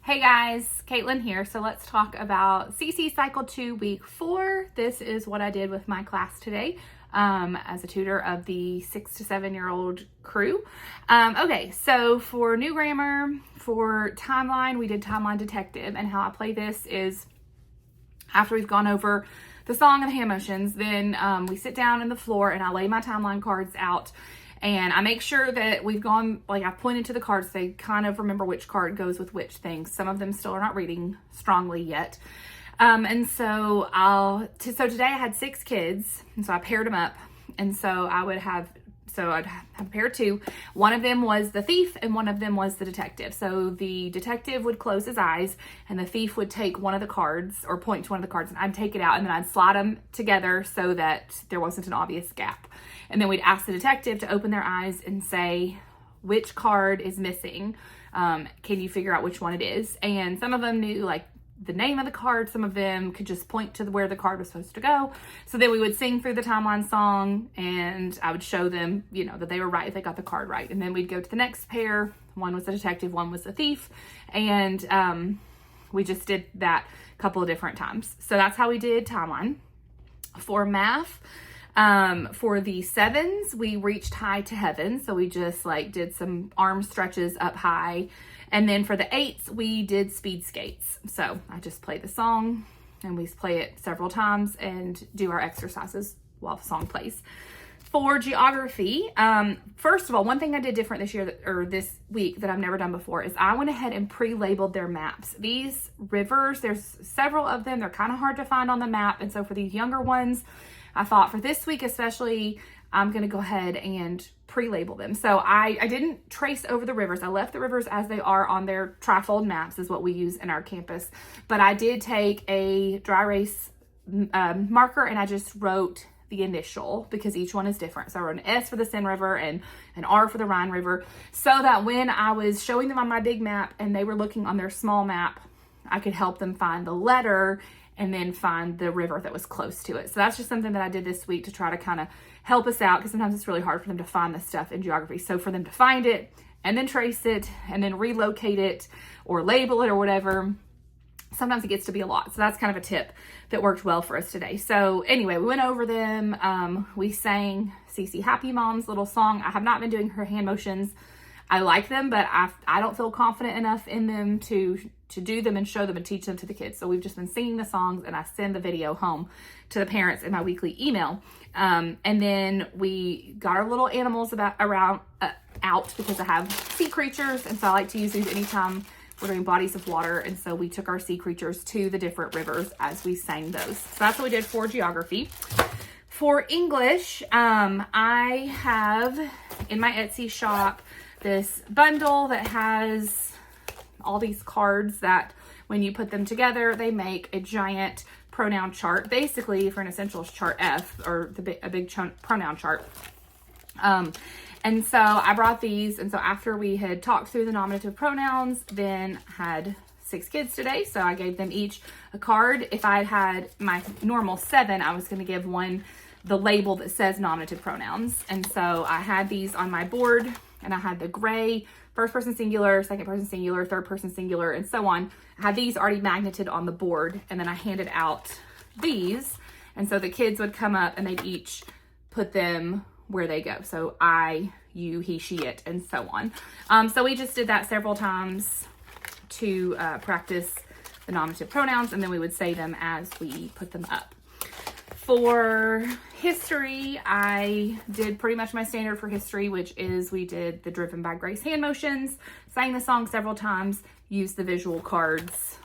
Hey guys, Caitlin here. So let's talk about CC Cycle 2 Week 4. This is what I did with my class today as a tutor of the 6 to 7 year old crew. Okay, so for new grammar, for timeline, we did Timeline Detective, and how I play this is after we've gone over the song and the hand motions, then we sit down on the floor and I lay my timeline cards out. And I make sure that we've gone, like I've pointed to the cards, so they kind of remember which card goes with which thing. Some of them still are not reading strongly yet. And so so today I had 6 kids, and so I paired them up. And so I'd have a pair of 2. One of them was the thief and one of them was the detective. So the detective would close his eyes and the thief would take one of the cards or point to one of the cards, and I'd take it out and then I'd slide them together so that there wasn't an obvious gap. And then we'd ask the detective to open their eyes and say, which card is missing? Can you figure out which one it is? And some of them knew like the name of the card. Some of them could just point to where the card was supposed to go. So then we would sing through the timeline song and I would show them, that they were right if they got the card right. And then we'd go to the next pair. One was the detective, one was the thief. And we just did that a couple of different times. So that's how we did timeline. For math, for the 7s, we reached high to heaven. So we just did some arm stretches up high. And then for the 8s, we did speed skates. So I just play the song and we play it several times and do our exercises while the song plays. For geography, first of all, one thing I did different this week that I've never done before is I went ahead and pre-labeled their maps. These rivers, there's several of them. They're kind of hard to find on the map. And so for these younger ones, I thought for this week especially, I'm going to go ahead and pre-label them. So I didn't trace over the rivers. I left the rivers as they are on their trifold maps is what we use in our campus. But I did take a dry erase marker and I just wrote the initial because each one is different. So I wrote an S for the Seine River and an R for the Rhine River so that when I was showing them on my big map and they were looking on their small map, I could help them find the letter and then find the river that was close to it. So that's just something that I did this week to try to kind of help us out because sometimes it's really hard for them to find this stuff in geography. So for them to find it and then trace it and then relocate it or label it or whatever, sometimes it gets to be a lot. So that's kind of a tip that worked well for us today. So anyway, we went over them. We sang CC Happy Mom's little song. I have not been doing her hand motions. I like them, but I don't feel confident enough in them to do them and show them and teach them to the kids. So we've just been singing the songs and I send the video home to the parents in my weekly email. And then we got our little animals out because I have sea creatures. And so I like to use these anytime we're doing bodies of water. And so we took our sea creatures to the different rivers as we sang those. So that's what we did for geography. For English, I have in my Etsy shop this bundle that has all these cards that when you put them together, they make a giant pronoun chart, basically for an essentials chart F or a big pronoun chart. And so I brought these. And so after we had talked through the nominative pronouns, then had 6 kids today. So I gave them each a card. If I had my normal 7, I was going to give one the label that says nominative pronouns. And so I had these on my board and I had the gray first person singular, second person singular, third person singular, and so on. I had these already magneted on the board and then I handed out these. And so the kids would come up and they'd each put them where they go. So I, you, he, she, it, and so on. So we just did that several times to practice the nominative pronouns, and then we would say them as we put them up. For history, I did pretty much my standard for history, which is we did the Driven by Grace hand motions, sang the song several times, used the visual cards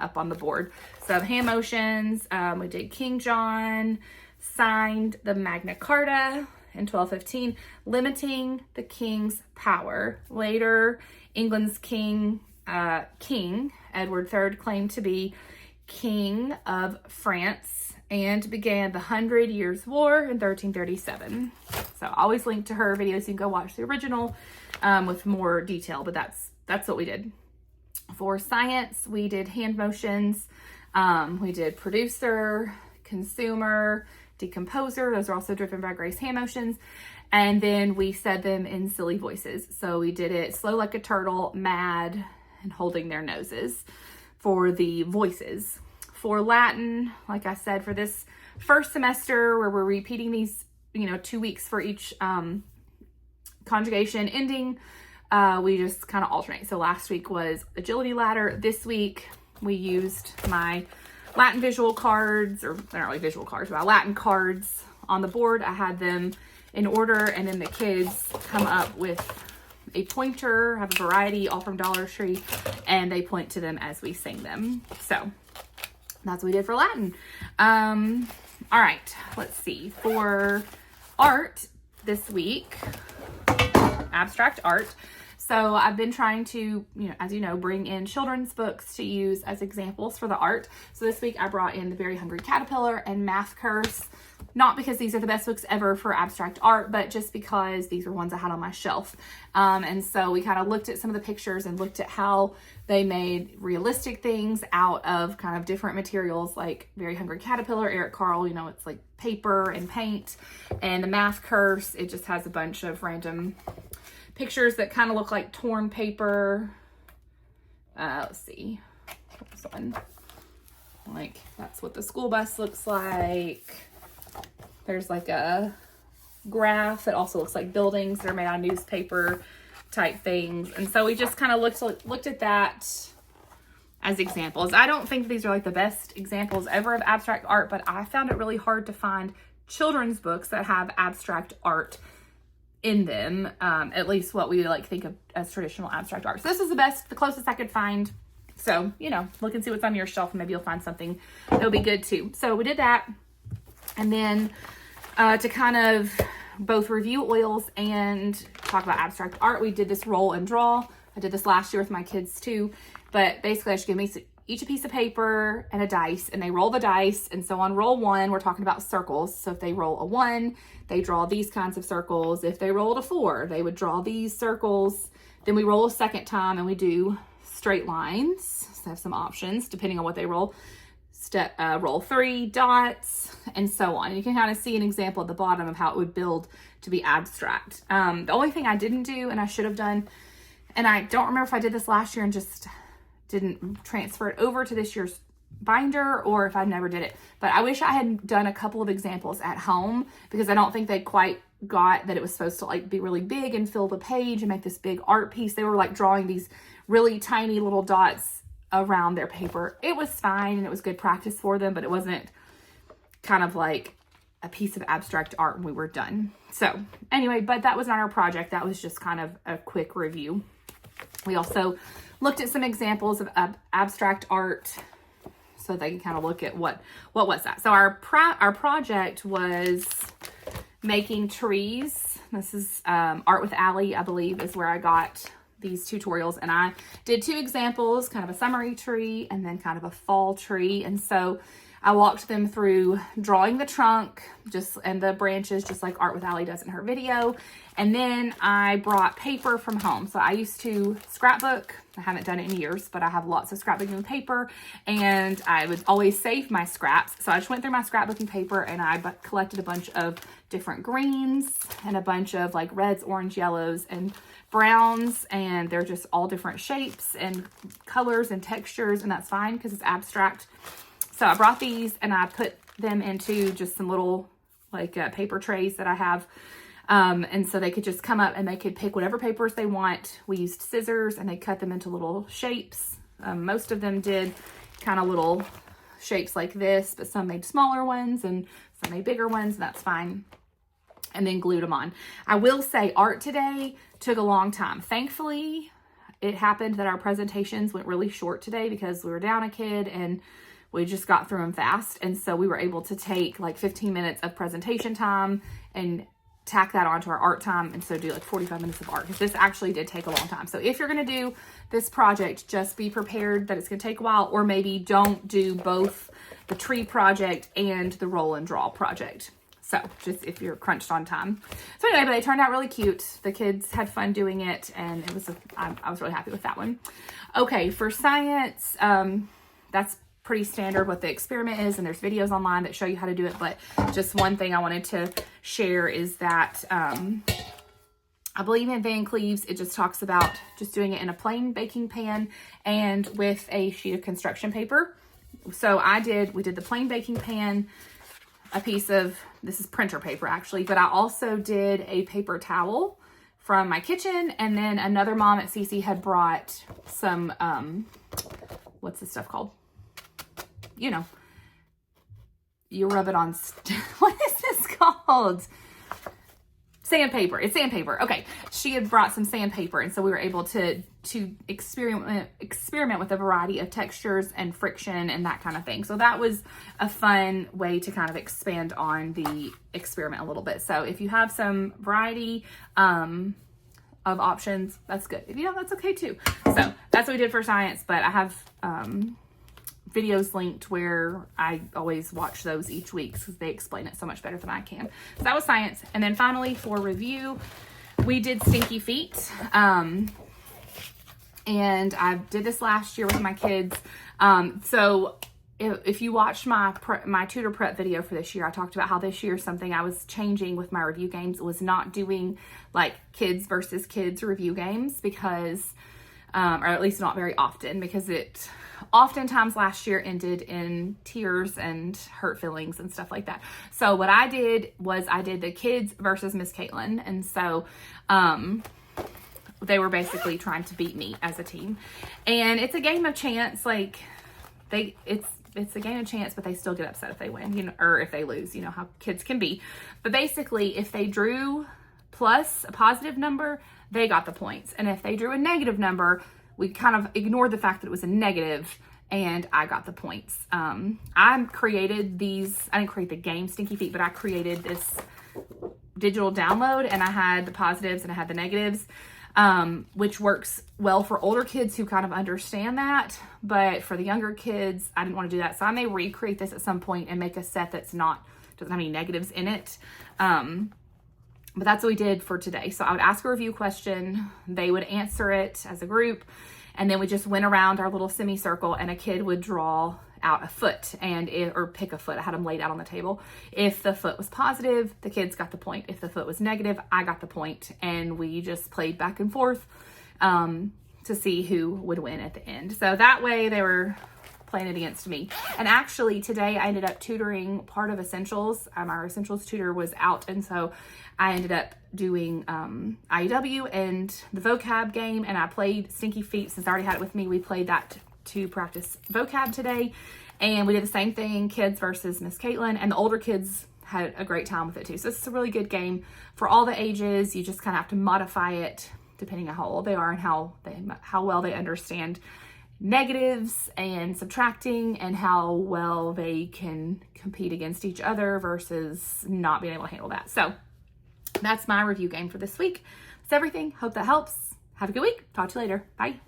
up on the board. So hand motions, we did King John, signed the Magna Carta in 1215, limiting the king's power. Later, England's king Edward III claimed to be king of France and began the 100 Years' War in 1337. So I always link to her videos. You can go watch the original with more detail, but that's what we did. For science, we did hand motions. We did producer, consumer, decomposer. Those are also Driven by Grace hand motions. And then we said them in silly voices. So we did it slow like a turtle, mad, and holding their noses for the voices. For Latin, like I said, for this first semester where we're repeating these, 2 weeks for each conjugation ending, we just kind of alternate. So last week was agility ladder. This week we used my Latin visual cards, or they're not really visual cards, but Latin cards on the board. I had them in order, and then the kids come up with a pointer, have a variety, all from Dollar Tree, and they point to them as we sing them. So that's what we did for Latin. All right, let's see. For art this week, abstract art. So I've been trying to, as you know, bring in children's books to use as examples for the art. So this week I brought in The Very Hungry Caterpillar and Math Curse, not because these are the best books ever for abstract art, but just because these are ones I had on my shelf. And so we kind of looked at some of the pictures and looked at how they made realistic things out of kind of different materials, like Very Hungry Caterpillar, Eric Carle, it's like paper and paint. And the Math Curse, it just has a bunch of random pictures that kind of look like torn paper. Let's see. This one. Like, that's what the school bus looks like. There's like a graph that also looks like buildings that are made out of newspaper type things. And so we just kind of looked at that as examples. I don't think these are like the best examples ever of abstract art, but I found it really hard to find children's books that have abstract art in them, at least what we like think of as traditional abstract art. So this is the closest I could find. So, look and see what's on your shelf, and maybe you'll find something that'll be good too. So we did that. And then to kind of both review oils and talk about abstract art, we did this roll and draw. I did this last year with my kids too, but basically I should give each a piece of paper and a dice, and they roll the dice. And so on roll 1, we're talking about circles. So if they roll a 1, they draw these kinds of circles. If they rolled a 4, they would draw these circles. Then we roll a second time and we do straight lines. So I have some options depending on what they roll. Roll 3, dots, and so on. And you can kind of see an example at the bottom of how it would build to be abstract. The only thing I didn't do, and I should have done, and I don't remember if I did this last year and just didn't transfer it over to this year's binder, or if I never did it, but I wish I had done a couple of examples at home, because I don't think they quite got that it was supposed to like be really big and fill the page and make this big art piece. They were like drawing these really tiny little dots around their paper. It was fine and it was good practice for them, but it wasn't kind of like a piece of abstract art when we were done. So anyway, but that was not our project. That was just kind of a quick review. We also looked at some examples of abstract art so they can kind of look at what was that. So our project was making trees. This is Art with Allie, I believe, is where I got these tutorials, and I did 2 examples, kind of a summery tree and then kind of a fall tree. And so I walked them through drawing the trunk and the branches, just like Art with Allie does in her video. And then I brought paper from home. So I used to scrapbook. I haven't done it in years, but I have lots of scrapbooking paper, and I would always save my scraps. So I just went through my scrapbooking paper and I collected a bunch of different greens and a bunch of like reds, orange, yellows, and browns, and they're just all different shapes and colors and textures, and that's fine because it's abstract. So I brought these and I put them into just some little like paper trays that I have. And so they could just come up and they could pick whatever papers they want. We used scissors and they cut them into little shapes. Most of them did kind of little shapes like this, but some made smaller ones and some made bigger ones, and that's fine. And then glued them on. I will say art today took a long time. Thankfully, it happened that our presentations went really short today because we were down a kid and we just got through them fast. And so we were able to take like 15 minutes of presentation time and tack that onto our art time, and so do like 45 minutes of art, because this actually did take a long time. So if you're going to do this project, just be prepared that it's going to take a while, or maybe don't do both the tree project and the roll and draw project. So just if you're crunched on time. So anyway, but they turned out really cute. The kids had fun doing it, and it was I was really happy with that one. Okay, for science, that's pretty standard what the experiment is, and there's videos online that show you how to do it. But just one thing I wanted to share is that I believe in Van Cleve's, it just talks about just doing it in a plain baking pan and with a sheet of construction paper. So we did the plain baking pan, a piece of, this is printer paper actually, but I also did a paper towel from my kitchen, and then another mom at CC had brought some, what's this stuff called? You know, you rub it on, what is this called? Sandpaper. It's sandpaper. Okay. She had brought some sandpaper, and so we were able to experiment with a variety of textures and friction and that kind of thing. So that was a fun way to kind of expand on the experiment a little bit. So if you have some variety of options, that's good. If you don't, that's okay too. So that's what we did for science, but I have videos linked where I always watch those each week because they explain it so much better than I can. So that was science. And then finally for review, we did Stinky Feet. And I did this last year with my kids. So if you watched my tutor prep video for this year, I talked about how this year something I was changing with my review games was not doing like kids versus kids review games because, or at least not very often, because it oftentimes last year ended in tears and hurt feelings and stuff like that. So what I did was I did the kids versus Miss Caitlin. And so, they were basically trying to beat me as a team, and it's a game of chance. Like it's a game of chance, but they still get upset if they win, you know, or if they lose, you know how kids can be. But basically if they drew plus a positive number, they got the points. And if they drew a negative number, we kind of ignored the fact that it was a negative, and I got the points. I created these, I didn't create the game Stinky Feet, but I created this digital download, and I had the positives and I had the negatives, which works well for older kids who kind of understand that. But for the younger kids, I didn't want to do that. So I may recreate this at some point and make a set that's doesn't have any negatives in it. But that's what we did for today. So I would ask a review question, they would answer it as a group, and then we just went around our little semicircle, and a kid would draw out a foot or pick a foot. I had them laid out on the table. If the foot was positive, the kids got the point. If the foot was negative, I got the point. And we just played back and forth to see who would win at the end. So that way they were playing it against me. And actually today I ended up tutoring part of Essentials. Our Essentials tutor was out, and so I ended up doing IEW and the vocab game, and I played Stinky Feet. Since I already had it with me, we played that to practice vocab today, and we did the same thing, kids versus Miss Caitlin, and the older kids had a great time with it too. So it's a really good game for all the ages. You just kind of have to modify it depending on how old they are and how well they understand negatives and subtracting, and how well they can compete against each other versus not being able to handle that. So that's my review game for this week. That's everything. Hope that helps. Have a good week. Talk to you later. Bye.